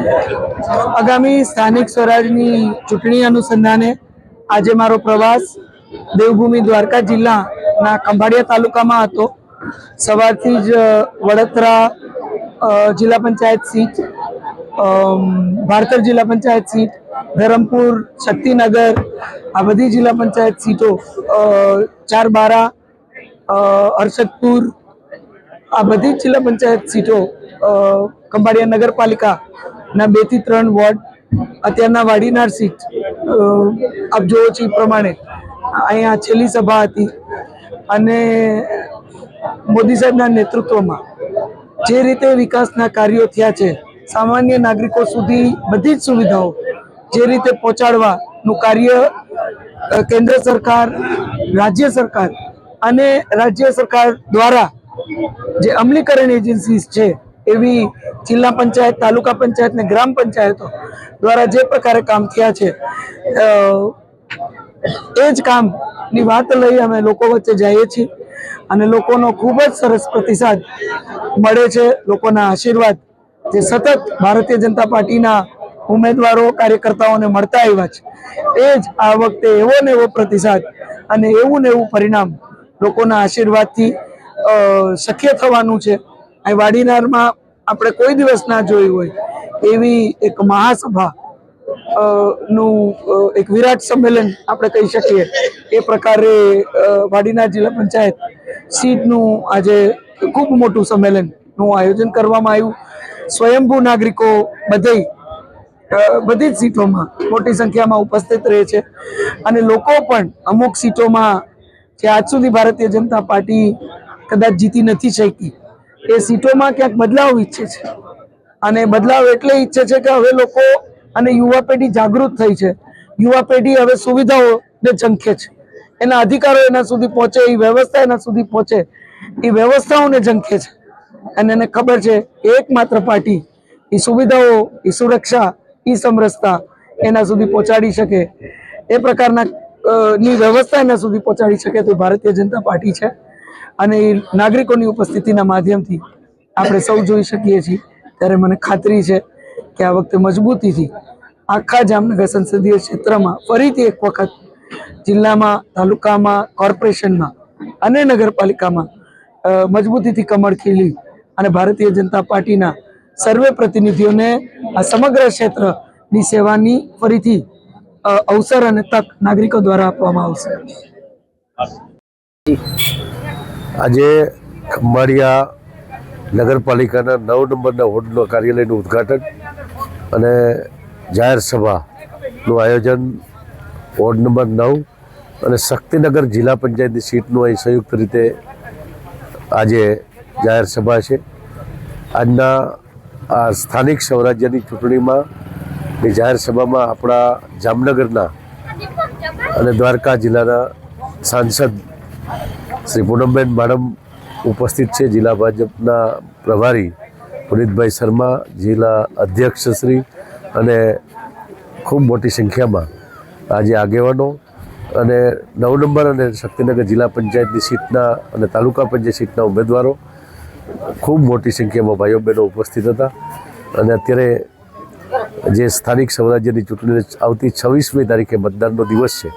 આગામી સ્થાનિક સ્વરાજની ચૂંટણી અનુસંધાને આજે મારો પ્રવાસ દેવભૂમિ દ્વારકા જિલ્લાના ખંભાળિયા તાલુકામાં હતો। સવારથી જ વડોદરા જિલ્લા પંચાયત સીટ, ભારતર જિલ્લા પંચાયત સીટ, ધરમપુર, શક્તિનગર આ બધી જિલ્લા પંચાયત સીટો, ચારબારા, હર્ષદપુર આ બધી જિલ્લા પંચાયત સીટો, ખંભાળિયા નગરપાલિકાના 2 થી 3 વોર્ડ, અત્યારના વાડીનાર સીટ આપ જોવો છો એ પ્રમાણે અહીંયા છેલ્લી સભા હતી। અને મોદી સાહેબના નેતૃત્વમાં જે રીતે વિકાસના કાર્યો થયા છે, સામાન્ય નાગરિકો સુધી બધી જ સુવિધાઓ જે રીતે પહોંચાડવાનું કાર્ય કેન્દ્ર સરકાર, રાજ્ય સરકાર અને રાજ્ય સરકાર દ્વારા જે અમલીકરણ એજન્સીસ છે એવી જિલ્લા પંચાયત, તાલુકા પંચાયત ને ગ્રામ પંચાયતો દ્વારા જે પ્રકારે કામ થયા છે એ જ કામની વાત લઈ અમે લોકો વચ્ચે જઈએ છીએ અને લોકોનો ખૂબ જ સરસ પ્રતિસાદ મળે છે। લોકોના આશીર્વાદ જે સતત ભારતીય જનતા પાર્ટીના ઉમેદવારો, કાર્યકર્તાઓને મળતા આવ્યા છે એ જ આ વખતે એવો ને એવો પ્રતિસાદ અને એવું ને એવું પરિણામ લોકોના આશીર્વાદથી શક્ય થવાનું છે। આ વાડીનારમાં આપણે કોઈ દિવસ ના જોઈ હોય એવી એક મહાસભા નું એક વિરાટ સંમેલન આપણે કહી શકીએ એ પ્રકારે વાડીનાર જિલ્લા પંચાયત સીટનું આજે ખૂબ મોટું સંમેલનનું આયોજન કરવામાં આવ્યું। સ્વયંભૂ નાગરિકો બધી જ સીટોમાં મોટી સંખ્યામાં ઉપસ્થિત રહે છે અને લોકો પણ અમુક સીટોમાં જે આજ સુધી ભારતીય જનતા પાર્ટી કદાચ જીતી નથી શકી એ સીટોમાં ક્યાંક બદલાવ ઈચ્છે છે અને બદલાવ એટલે ઈચ્છે છે કે હવે લોકો અને યુવા પેઢી જાગૃત થઈ છે। યુવા પેઢી હવે સુવિધાઓને ઝંખે છે, એના અધિકારો એના સુધી પહોંચે, એ વ્યવસ્થા એના સુધી પહોંચે એ વ્યવસ્થાઓને ઝંખે છે અને એને ખબર છે એકમાત્ર પાર્ટી એ સુવિધાઓ, એ સુરક્ષા, એ સમરસતા એના સુધી પહોંચાડી શકે, એ પ્રકારના ની વ્યવસ્થા એના સુધી પહોંચાડી શકે તો ભારતીય જનતા પાર્ટી છે। અને એ નાગરિકોની ઉપસ્થિતિના માધ્યમથી આપણે સૌ જોઈ શકીએ છીએ। ત્યારે મને ખાતરી છે કે આ વખતે મજબૂતીથી આખા જામનગર સંસદીય ક્ષેત્રમાં ફરીથી એક વખત જિલ્લામાં, તાલુકામાં, કોર્પોરેશનમાં અને નગરપાલિકામાં મજબૂતીથી કમળ ખીલી અને ભારતીય જનતા પાર્ટીના સર્વે પ્રતિનિધિઓને આ સમગ્ર ક્ષેત્રની સેવાની ફરીથી અવસર અને તક નાગરિકો દ્વારા આપવામાં આવશે। આજે ખંભાળિયા નગરપાલિકાના 9 નંબરના વોર્ડનો કાર્યાલયનું ઉદ્ઘાટન અને જાહેર સભાનું આયોજન વોર્ડ નંબર 9 અને શક્તિનગર જિલ્લા પંચાયતની સીટનું અહીં સંયુક્ત રીતે આજે જાહેર સભા છે। આજના આ સ્થાનિક સ્વરાજ્યની ચૂંટણીમાં એ જાહેર સભામાં આપણા જામનગરના અને દ્વારકા જિલ્લાના સાંસદ શ્રી પૂનમબેન માડમ ઉપસ્થિત છે, જિલ્લા ભાજપના પ્રભારી પુનિતભાઈ શર્મા, જિલ્લા અધ્યક્ષ શ્રી અને ખૂબ મોટી સંખ્યામાં આજે આગેવાનો અને 9 નંબર અને શક્તિનગર જિલ્લા પંચાયતની સીટના અને તાલુકા પંચાયત સીટના ઉમેદવારો ખૂબ મોટી સંખ્યામાં ભાઈઓ બહેનો ઉપસ્થિત હતા। અને અત્યારે જે સ્થાનિક સ્વરાજ્યની ચૂંટણીને આવતી 26મી તારીખે મતદાનનો દિવસ છે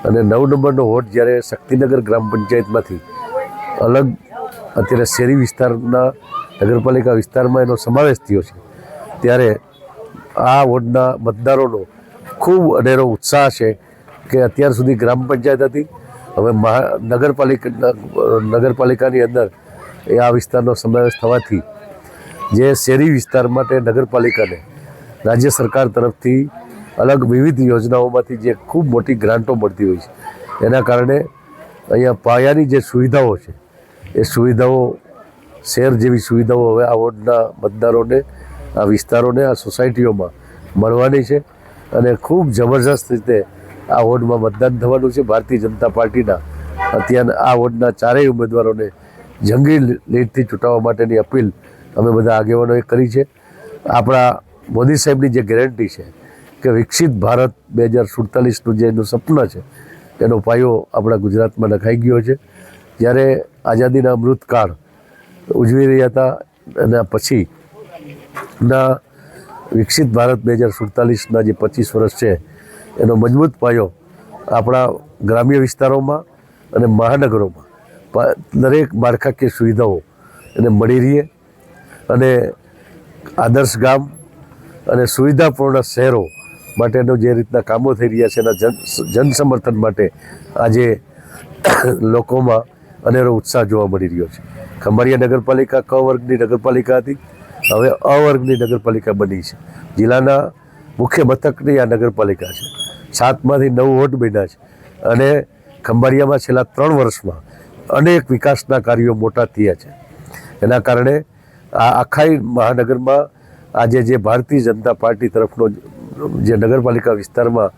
અને 9 નંબરનો વોટ જ્યારે શક્તિનગર ગ્રામ પંચાયતમાંથી અલગ અત્યારે શહેરી વિસ્તારના નગરપાલિકા વિસ્તારમાં એનો સમાવેશ થયો છે ત્યારે આ વોર્ડના મતદારોનો ખૂબ અનેરો ઉત્સાહ છે કે અત્યાર સુધી ગ્રામ પંચાયત હતી, હવે નગરપાલિકાની અંદર એ આ વિસ્તારનો સમાવેશ થવાથી જે શહેરી વિસ્તાર માટે નગરપાલિકાને રાજ્ય સરકાર તરફથી અલગ વિવિધ યોજનાઓમાંથી જે ખૂબ મોટી ગ્રાન્ટો મળતી હોય છે એના કારણે અહીંયા પાયાની જે સુવિધાઓ છે એ સુવિધાઓ, શહેર જેવી સુવિધાઓ હવે આ વોર્ડના મતદારોને, આ વિસ્તારોને, આ સોસાયટીઓમાં મળવાની છે અને ખૂબ જબરજસ્ત રીતે આ વોર્ડમાં મતદાન થવાનું છે। ભારતીય જનતા પાર્ટીના અત્યારના આ વોર્ડના ચારેય ઉમેદવારોને જંગી લીડથી ચૂંટાવવા માટેની અપીલ અમે બધા આગેવાનોએ કરી છે। આપણા મોદી સાહેબની જે ગેરંટી છે કે વિકસિત ભારત 2047નું જે એનું સપના છે એનો પાયો આપણા ગુજરાતમાં નખાઈ ગયો છે। જ્યારે આઝાદીના અમૃતકાળ ઉજવી રહ્યા હતા અને પછીના વિકસિત ભારત 2047ના જે 25 વર્ષ છે એનો મજબૂત પાયો આપણા ગ્રામ્ય વિસ્તારોમાં અને મહાનગરોમાં દરેક માળખાકીય સુવિધાઓ એને મળી રહે અને આદર્શ ગામ અને સુવિધાપૂર્ણ શહેરો માટેનો જે રીતના કામો થઈ રહ્યા છે એના જન સમર્થન માટે આજે લોકોમાં અનેરો ઉત્સાહ જોવા મળી રહ્યો છે. ખંભાળિયા નગરપાલિકા ક વર્ગની નગરપાલિકા હતી, હવે અ વર્ગની નગરપાલિકા બની છે. જિલ્લાના મુખ્ય મથકની આ નગરપાલિકા છે. 7માંથી 9 વોર્ડ બન્યા છે અને ખંભાળિયામાં છેલ્લા 3 વર્ષમાં અનેક વિકાસના કાર્યો મોટા થયા છે. એના કારણે આ આખા મહાનગરમાં આજે જે ભારતીય જનતા પાર્ટી તરફનો જે નગરપાલિકા વિસ્તારમાં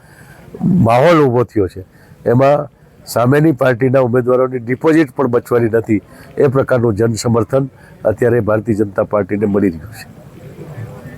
માહોલ ઊભો થયો છે એમાં સામેની પાર્ટીના ઉમેદવારોની ડિપોઝિટ પણ બચવાની નથી એ પ્રકારનું જન સમર્થન અત્યારે ભારતીય જનતા પાર્ટીને મળી રહ્યું છે.